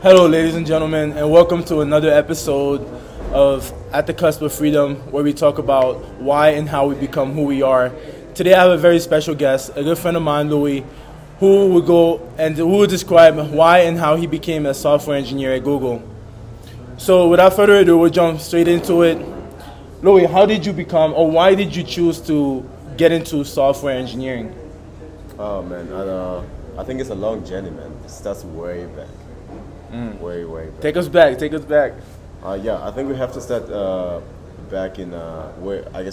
Hello, ladies and gentlemen, and welcome to another episode of At the Cusp of Freedom, where we talk about why and how we become who we are. Today I have a very special guest, a good friend of mine, Louis, who will describe why and how he became a software engineer at Google. So without further ado, we'll jump straight into it. Louis, how did you become, or why did you choose to get into software engineering? Oh man, I think it's a long journey, man. It starts way back. Way back. Take us back. Yeah, I think we have to start back in where I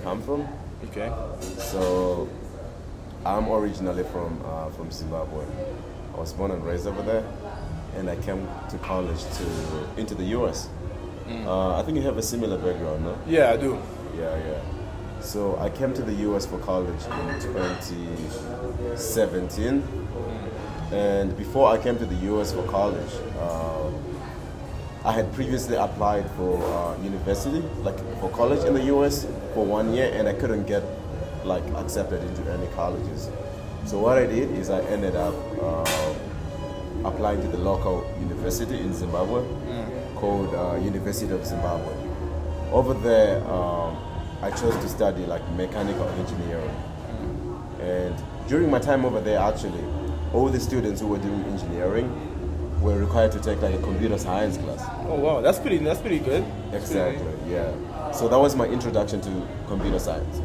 come from. Okay. So I'm originally from Zimbabwe. I was born and raised over there, and I came to college into the US. I think you have a similar background, no? Yeah, I do. Yeah. So I came to the US for college in 2017. And before I came to the US for college, I had previously applied for university, like for college in the US for 1 year, and I couldn't get accepted into any colleges. So what I did is I ended up applying to the local university in Zimbabwe called University of Zimbabwe. Over there, I chose to study mechanical engineering. And during my time over there, actually, all the students who were doing engineering were required to take a computer science class. Oh wow, that's pretty good. Exactly, yeah. So that was my introduction to computer science,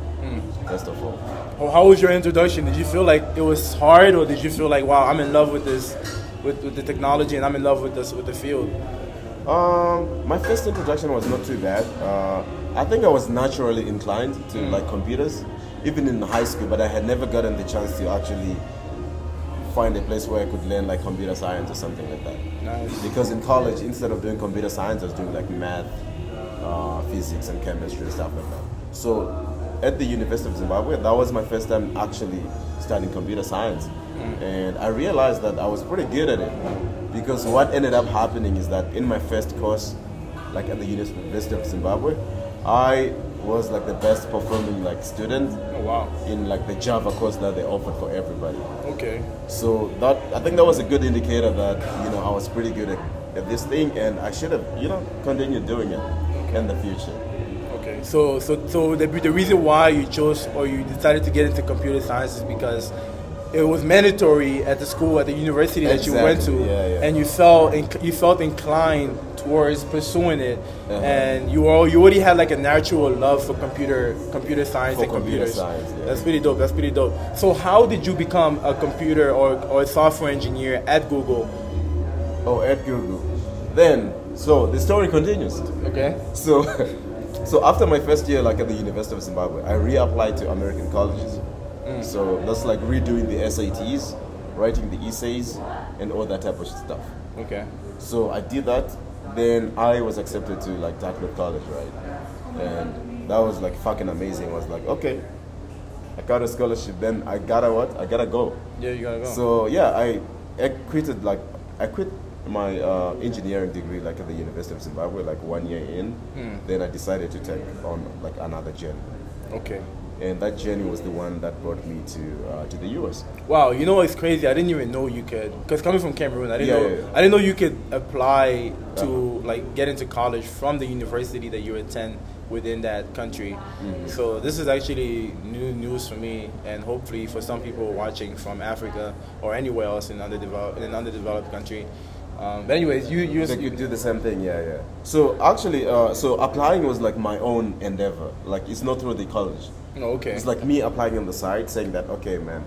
first of all. Oh, how was your introduction? Did you feel like it was hard, or did you feel like, wow, I'm in love with this, with the technology, and I'm in love with the field? My first introduction was not too bad. I think I was naturally inclined to computers, even in high school, but I had never gotten the chance to actually find a place where I could learn computer science or something like that. Nice. Because in college, instead of doing computer science, I was doing math, physics, and chemistry and stuff like that. So at the University of Zimbabwe, that was my first time actually studying computer science. And I realized that I was pretty good at it. Because what ended up happening is that in my first course, at the University of Zimbabwe, I was the best performing student. Oh, wow. In the Java course that they offered for everybody. Okay. So I think that was a good indicator that I was pretty good at this thing, and I should have continued doing it in the future. Okay. So the reason why you chose or you decided to get into computer science is because it was mandatory at the school, at the university that you went to, and you felt inclined towards pursuing it, and you already had a natural love for computer science and computers. That's pretty dope. So how did you become a computer or a software engineer at Google? Oh, at Google. Then, so the story continues. Okay. So after my first year at the University of Zimbabwe, I reapplied to American colleges. So that's redoing the SATs, writing the essays, and all that type of stuff. Okay. So I did that. Then I was accepted to Dartmouth College, right? And that was fucking amazing. I was okay, I got a scholarship. Then I gotta what? I gotta go. Yeah, you gotta go. So yeah, I quit my engineering degree at the University of Zimbabwe 1 year in. Then I decided to take on another journey. Okay. And that journey was the one that brought me to the US. Wow, you know what's crazy? I didn't even know you could, because coming from Cameroon, I didn't know you could apply to get into college from the university that you attend within that country. So this is actually new news for me, and hopefully for some people watching from Africa or anywhere else in an underdeveloped country. But anyways, you could do the same thing, yeah. So actually, so applying was my own endeavor. It's not through the college. Oh, okay. It's me applying on the side, saying that, okay, man,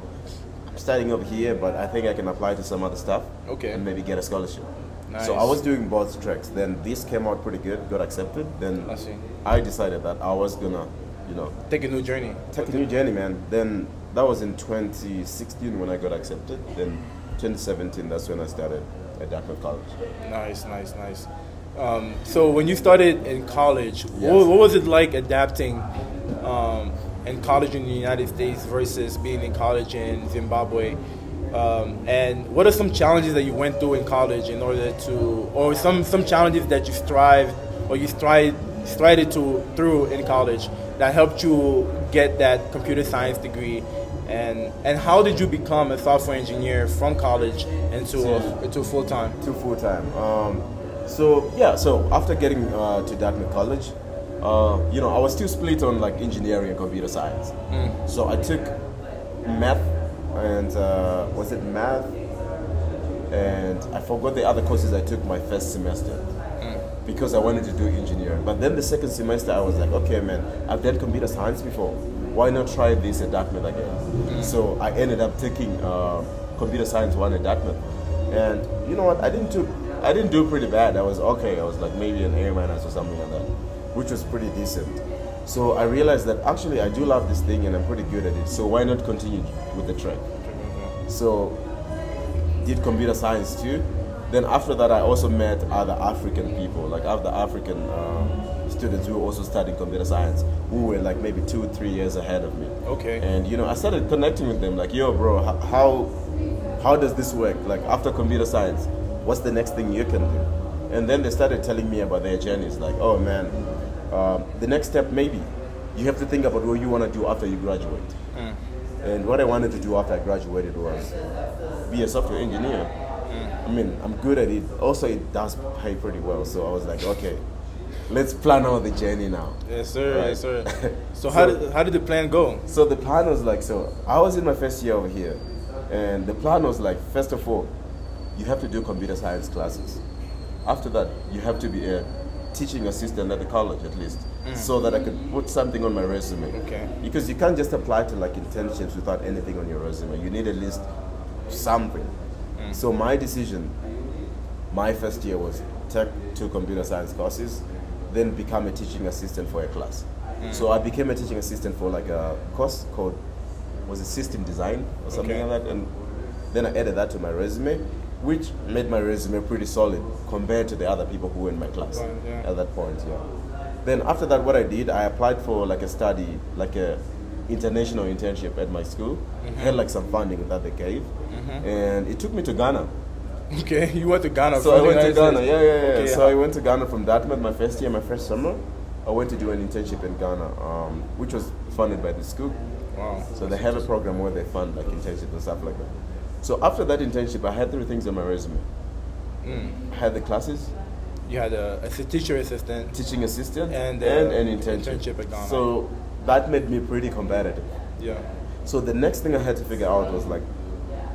I'm studying over here, but I think I can apply to some other stuff. Okay. And maybe get a scholarship. Nice. So I was doing both tracks. Then this came out pretty good, got accepted. Then I decided that I was gonna, take a new journey. Take a new journey, man. Then that was in 2016 when I got accepted. Then 2017, that's when I started at Dartmouth College. Nice. So when you started in college, what was it like adapting in college in the United States versus being in college in Zimbabwe? And what are some challenges that you went through in college in order to, or some challenges that you strided through in college that helped you get that computer science degree And how did you become a software engineer from college into full-time? To full-time. So after getting to Dartmouth College, I was still split on like engineering and computer science. So I took math and was it math? And I forgot the other courses I took my first semester because I wanted to do engineering. But then the second semester I was like, okay man, I've done computer science before. Why not try this at Dartmouth again? So I ended up taking computer science 1 at Dartmouth. And you know what, I didn't do pretty bad. I was okay. I was like maybe an A- or something like that, which was pretty decent. So I realized that actually I do love this thing and I'm pretty good at it. So why not continue with the track? So did computer science too. Then after that I also met other African people, like other African students who were also studying computer science, who were like maybe 2 or 3 years ahead of me. Okay. And I started connecting with them like, yo bro, how does this work? Like after computer science, what's the next thing you can do? And then they started telling me about their journeys, like, oh man, the next step maybe, you have to think about what you want to do after you graduate. And what I wanted to do after I graduated was be a software engineer. I mean, I'm good at it. Also, it does pay pretty well. So I was like, okay, let's plan out the journey now. Yes, sir. Right? Yes, sir. So how did the plan go? So the plan was like, so I was in my first year over here. And the plan was like, first of all, you have to do computer science classes. After that, you have to be a teaching assistant at the college at least, so that I could put something on my resume. Okay. Because you can't just apply to like internships without anything on your resume. You need at least something. So my decision, my first year was take 2 computer science courses, then become a teaching assistant for a class. So I became a teaching assistant for like a course called, was it system design or something like that, and then I added that to my resume, which made my resume pretty solid compared to the other people who were in my class at that point. Then after that, what I did, I applied for like a study, like a international internship at my school. I had like some funding that they gave, and it took me to Ghana. Okay, you went to Ghana. So I went to Ghana, Okay, so I went to Ghana from Dartmouth, my first year, my first summer. I went to do an internship in Ghana, which was funded by the school. Wow. So they have a program where they fund like internships and stuff like that. So after that internship, I had 3 things on my resume. I had the classes. You had a teacher assistant, teaching assistant, and an internship at Ghana. So that made me pretty competitive. Yeah. So the next thing I had to figure out was like,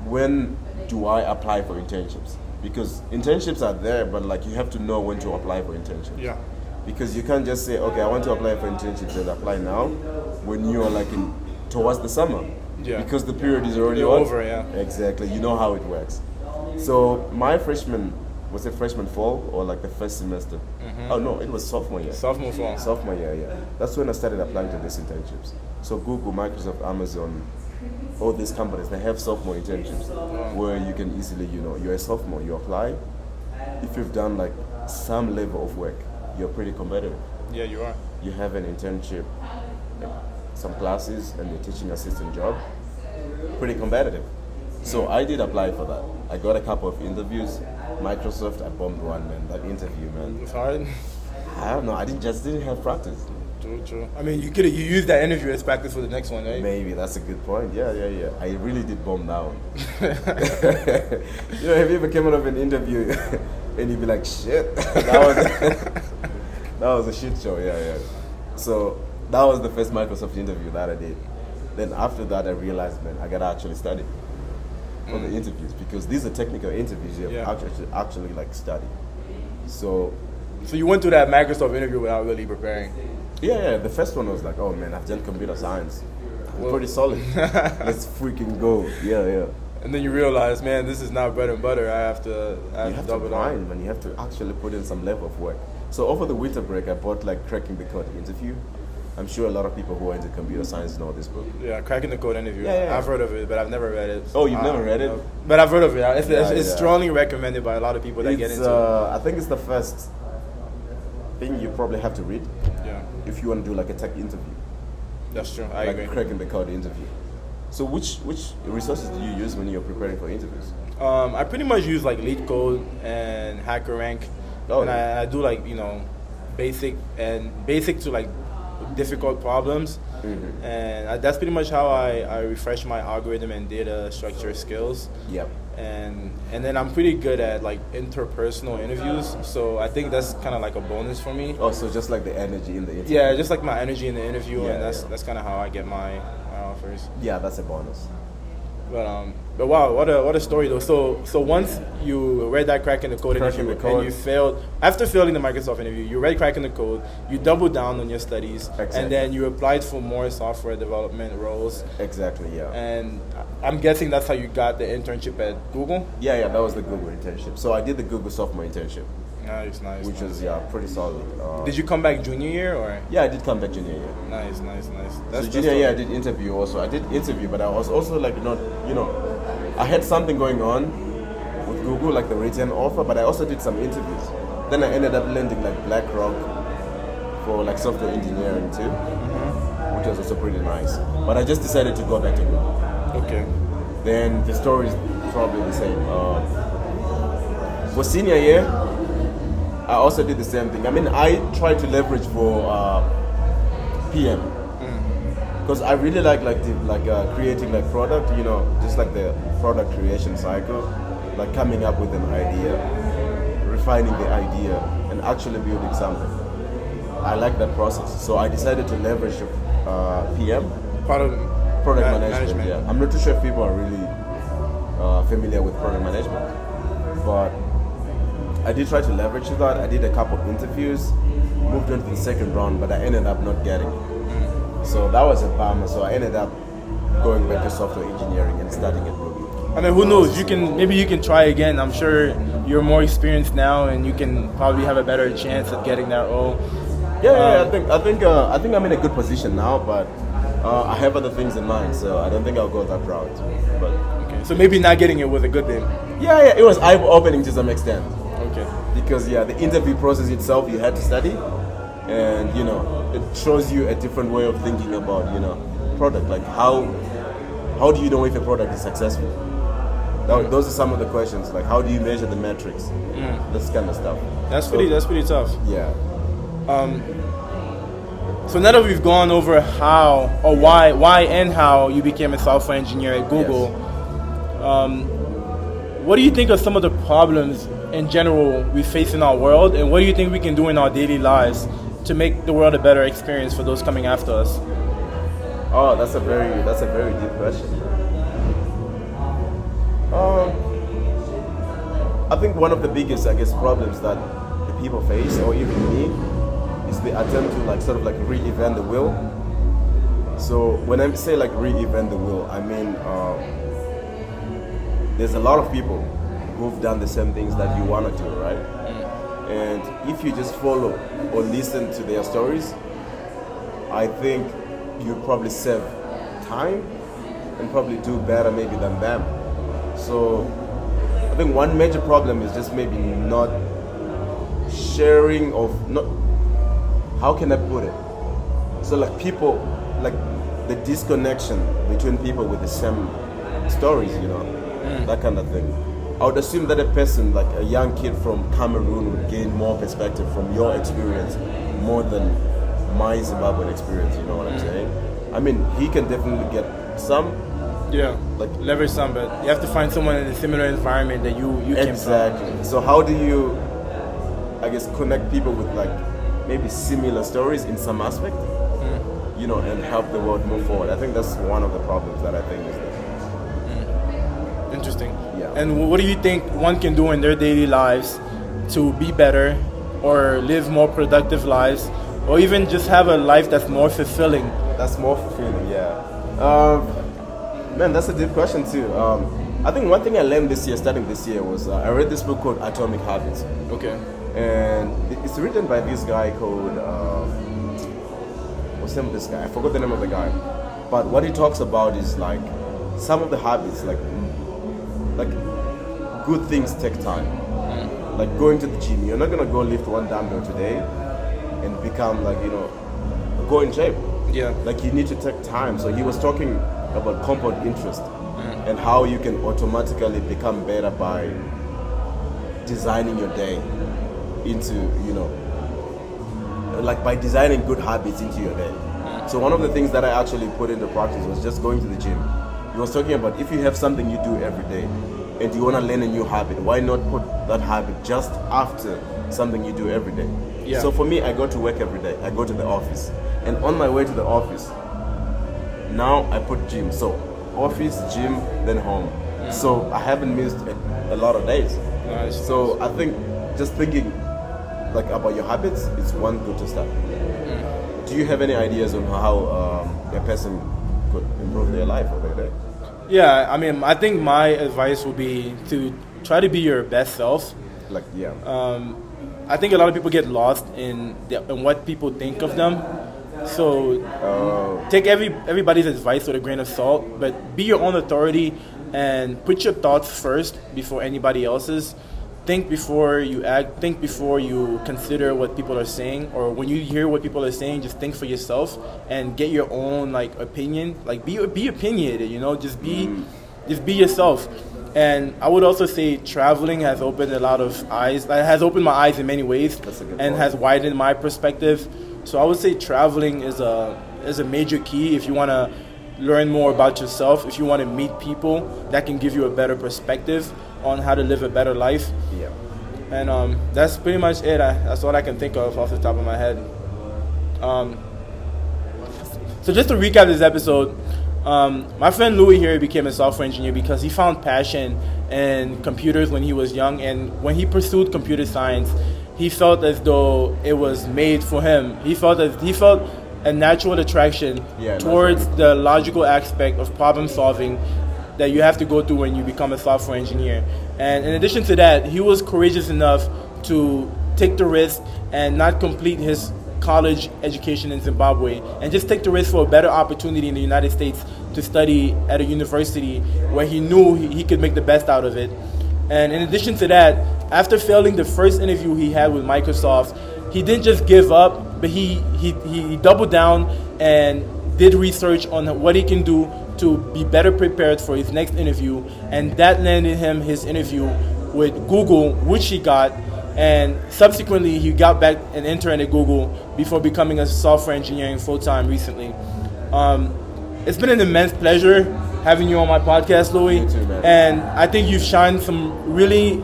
when do I apply for internships? Because internships are there, but like you have to know when to apply for internships. Yeah. Because you can't just say, okay, I want to apply for internships and apply now, when you are like towards the summer. Yeah. Because the period is already over. Yeah. Exactly. You know how it works. So my freshman, was it freshman fall or like the first semester? Oh no, it was sophomore year. Sophomore fall. Sophomore year, yeah. That's when I started applying to these internships. So Google, Microsoft, Amazon, all these companies, they have sophomore internships where you can easily, you're a sophomore, you apply. If you've done like some level of work, you're pretty competitive. Yeah, you are. You have an internship, like some classes, and a teaching assistant job. Pretty competitive. So I did apply for that. I got a couple of interviews. Microsoft, I bombed one, man. That interview, man. It was hard. I don't know. I didn't have practice. True. I mean, you used that interview as practice for the next one, right? Maybe that's a good point. Yeah. I really did bomb down. Have you ever came out of an interview and you'd be like, shit, that was a shit show. Yeah. So that was the first Microsoft interview that I did. Then after that, I realized, man, I gotta actually study for the interviews, because these are technical interviews. You have to actually like study. So you went through that Microsoft interview without really preparing. Yeah. The first one was like, oh man, I've done computer science. I'm pretty solid. Let's freaking go. Yeah. And then you realize, man, this is not bread and butter. I have to double grind, man. You have to actually put in some level of work. So over the winter break, I bought like Cracking the Code interview. I'm sure a lot of people who are into computer science know this book. Yeah, Cracking the Code interview. Yeah. I've heard of it, but I've never read it. Oh, you've never read it? But I've heard of it. It's strongly recommended by a lot of people that get into it. I think it's the first thing you probably have to read. Yeah. If you want to do like a tech interview. That's true. I agree. Like Cracking the Code interview. So which resources do you use when you're preparing for interviews? I pretty much use like LeetCode and HackerRank. And I do like, basic to like difficult problems. And that's pretty much how I refresh my algorithm and data structure skills. Yep. And then I'm pretty good at like interpersonal interviews, so I think that's kind of like a bonus for me. Oh, so just like the energy in the interview. Yeah, just like my energy in the interview, Yeah, and that's kind of how I get my offers. Yeah, that's a bonus. But wow, what a story though. So once you read that crack in the code interview and you failed, after failing the Microsoft interview, you read crack in the code, you doubled down on your studies, and then you applied for more software development roles. Exactly, yeah. And I'm guessing that's how you got the internship at Google? Yeah, that was the Google internship. So I did the Google sophomore internship. Nice. Which was pretty solid. Did you come back junior year or? Yeah, I did come back junior year. Nice. So junior year I did interview also. I did interview, but I was also like not, I had something going on with Google, like the written offer, but I also did some interviews. Then I ended up landing like BlackRock for like software engineering too, which was also pretty nice. But I just decided to go back to Google. Okay. Then the story is probably the same. For senior year, I also did the same thing. I mean, I tried to leverage for PM because I really like creating like product. Just like the product creation cycle, like coming up with an idea, refining the idea, and actually building something. I like that process, so I decided to leverage PM, product management. Yeah, I'm not too sure if people are really familiar with product management, but I did try to leverage that. I did a couple of interviews, moved on to the second round, but I ended up not getting it. So that was a bummer. So I ended up going back to software engineering and starting at Ruby. I mean, who knows? Maybe you can try again. I'm sure you're more experienced now, and you can probably have a better chance at getting that role. Yeah, I think I'm in a good position now, but I have other things in mind, so I don't think I'll go that route. But okay, so maybe not getting it was a good thing. Yeah, it was eye-opening to some extent. Okay. Because the interview process itself you had to study, and it shows you a different way of thinking about product. Like how do you know if a product is successful? Those are some of the questions. Like how do you measure the metrics? This kind of stuff. That's pretty tough. Yeah. So now that we've gone over how or why and how you became a software engineer at Google, what do you think are some of the problems in general we face in our world, and what do you think we can do in our daily lives to make the world a better experience for those coming after us? Oh, that's a very deep question. I think one of the biggest, problems that the people face, or even me, is the attempt to sort of reinvent the wheel. So when I say reinvent the wheel, I mean there's a lot of people who've done the same things that you want to do, right? And if you just follow or listen to their stories, I think you probably save time and probably do better maybe than them. So I think one major problem is just maybe not sharing how can I put it? So people, the disconnection between people with the same stories, that kind of thing. I would assume that a person, like a young kid from Cameroon, would gain more perspective from your experience more than my Zimbabwean experience, you know what I'm saying? I mean, he can definitely get some. Yeah, leverage some, but you have to find someone in a similar environment that you came from. Exactly. So how do you, connect people with maybe similar stories in some aspect, and help the world move forward? I think that's one of the problems that I think is there. Interesting. Yeah. And what do you think one can do in their daily lives to be better or live more productive lives, or even just have a life that's more fulfilling? That's more fulfilling, yeah. Man, that's a deep question too. I think one thing I learned starting this year, was I read this book called Atomic Habits. Okay. And it's written by this guy called, what's the name of this guy? I forgot the name of the guy. But what he talks about is some of the habits, good things take time. Like going to the gym. You're not gonna go lift one dumbbell today and become go in shape. Yeah. You need to take time. So he was talking about compound interest and how you can automatically become better by designing your day into, by designing good habits into your day. So one of the things that I actually put into practice was just going to the gym. He was talking about if you have something you do every day and you want to learn a new habit, why not put that habit just after something you do every day? Yeah. So for me, I go to work every day. I go to the office. And on my way to the office, now I put gym. So office, gym, then home. So I haven't missed a lot of days. Nice. So I think just thinking like about your habits is one good to start. Do you have any ideas on how a person could improve their life or their day? Yeah, I mean, I think my advice would be to try to be your best self. Like, yeah. I think a lot of people get lost in what people think of them. So take everybody's advice with a grain of salt, but be your own authority and put your thoughts first before anybody else's. Think before you act. Think before you consider what people are saying, or when you hear what people are saying, just think for yourself and get your own like opinion. Like be opinionated, you know. Just be yourself. And I would also say traveling has opened a lot of eyes. It has opened my eyes in many ways, and has widened my perspective. So I would say traveling is a major key if you want to learn more about yourself, if you want to meet people that can give you a better perspective on how to live a better life. Yeah. And that's pretty much it. That's all I can think of off the top of my head. So just to recap this episode, my friend Louis here became a software engineer because he found passion in computers when he was young, and when he pursued computer science, he felt as though it was made for him. He felt a natural attraction towards the logical aspect of problem solving that you have to go through when you become a software engineer. And in addition to that, he was courageous enough to take the risk and not complete his college education in Zimbabwe and just take the risk for a better opportunity in the United States to study at a university where he knew he could make the best out of it. And in addition to that, after failing the first interview he had with Microsoft, he didn't just give up, but he doubled down and did research on what he can do to be better prepared for his next interview, and that landed him his interview with Google, which he got, and subsequently he got back an intern at Google before becoming a software engineer full-time recently. It's been an immense pleasure having you on my podcast, Louis. Me too, man. And I think you've shined some really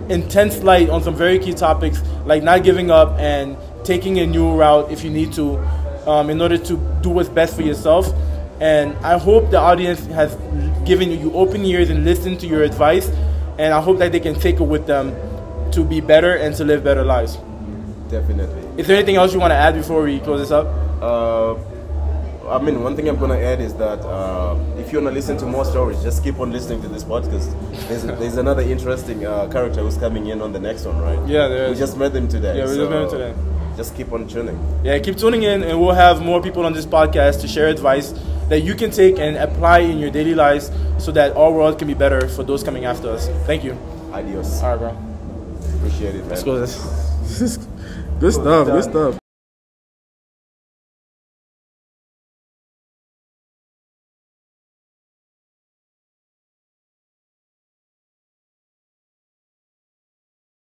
intense light on some very key topics, like not giving up and taking a new route if you need to, in order to do what's best for yourself. And I hope the audience has given you open ears and listened to your advice, and I hope that they can take it with them to be better and to live better lives. Definitely. Is there anything else you want to add before we close this up? I mean, one thing I'm going to add is that if you want to listen to more stories, just keep on listening to this podcast. There's another interesting character who's coming in on the next one, right? Yeah, there is. We just met him today. Yeah, we just met him today. Just keep on tuning. Yeah, keep tuning in, and we'll have more people on this podcast to share advice that you can take and apply in your daily lives so that our world can be better for those coming after us. Thank you. Adios. All right, bro. Appreciate it, man. Let's go. Good stuff.